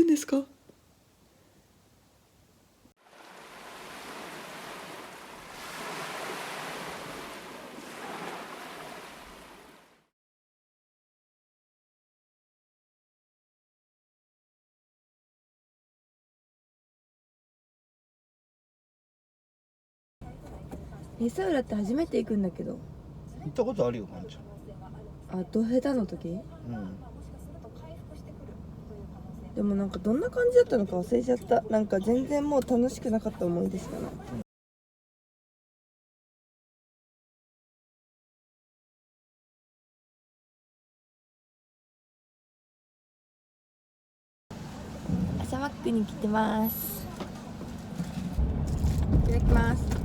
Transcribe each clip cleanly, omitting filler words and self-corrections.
ですか？平砂浦って初めて行くんだけど。行ったことあるよ、ワンちゃん。あ、ど下手の時？うん。でもなんかどんな感じだったのか忘れちゃった。なんか全然もう楽しくなかった思い出しかない。朝マックに来てます。いただきます。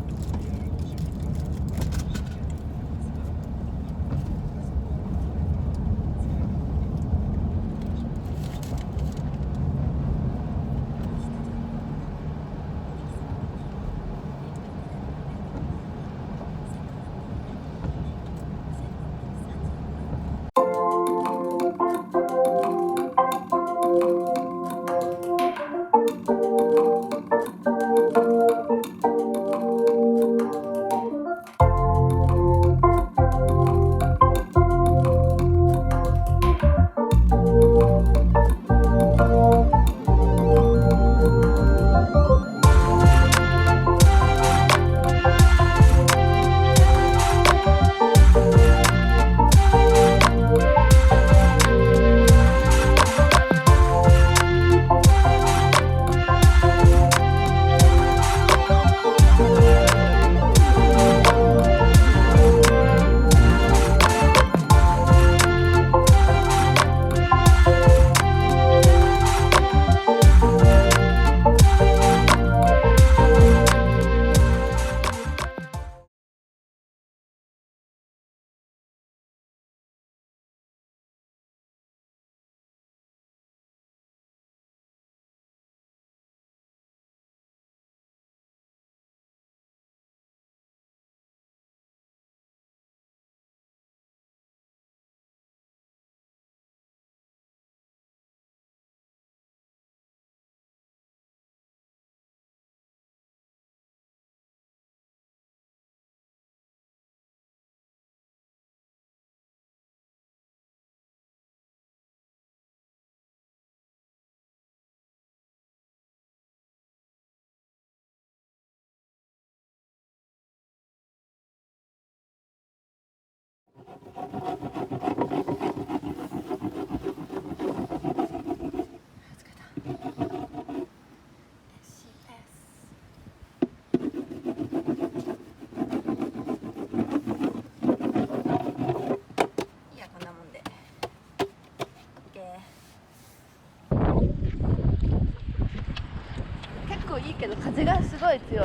いいけど風がすごい強い。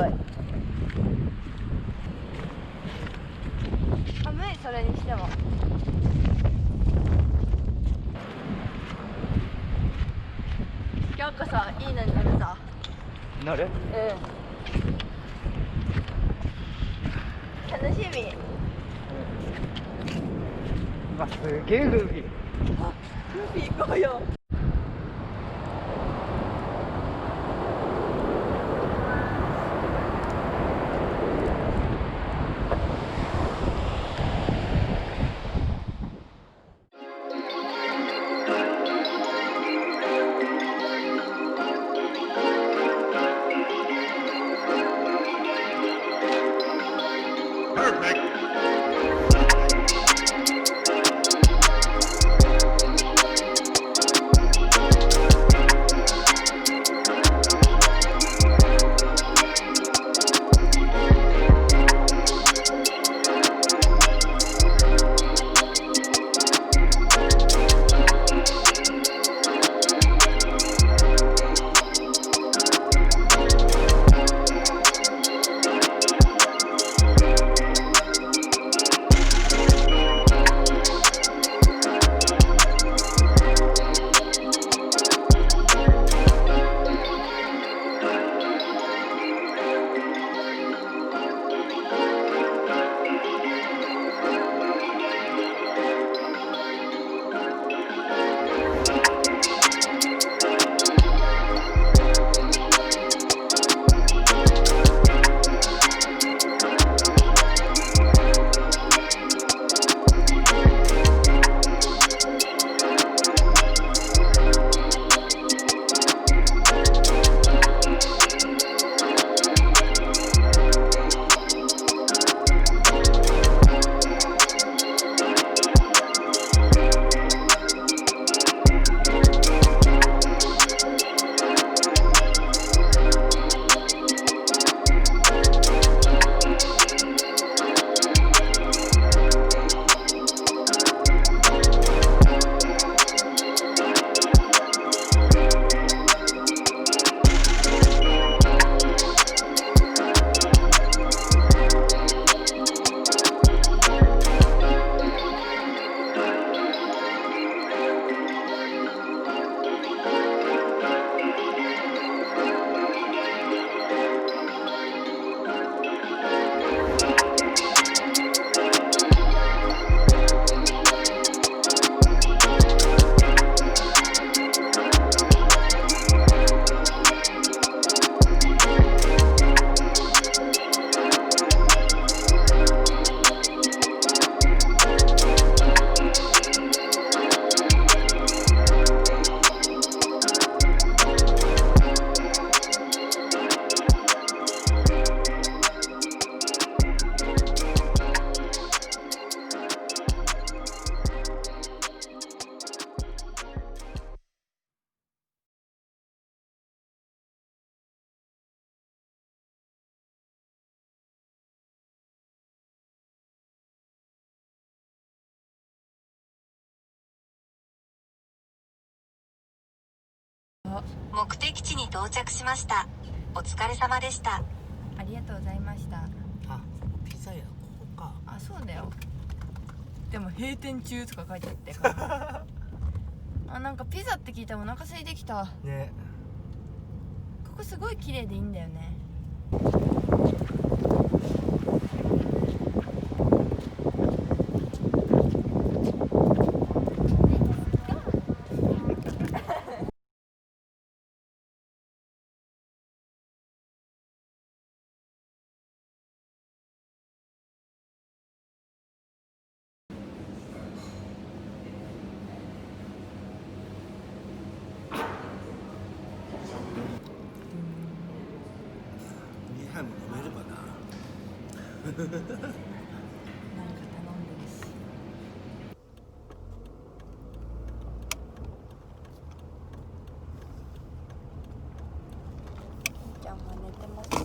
寒い、それにしても。今日こそいいのに乗るぞ。乗る？うん。楽しみ。まあ、すげえルーフィー。あ、ルーフィー行こうよ。目的地に到着しました。お疲れ様でした。ありがとうございました。あ、ピザ屋ここか。あ、そうだよ。でも閉店中とか書いてあってからあ、なんかピザって聞いたらお腹空いてきたね。ここすごい綺麗でいいんだよね。2杯も飲めるかな。なんか頼んでるし。ちゃんは寝てますね。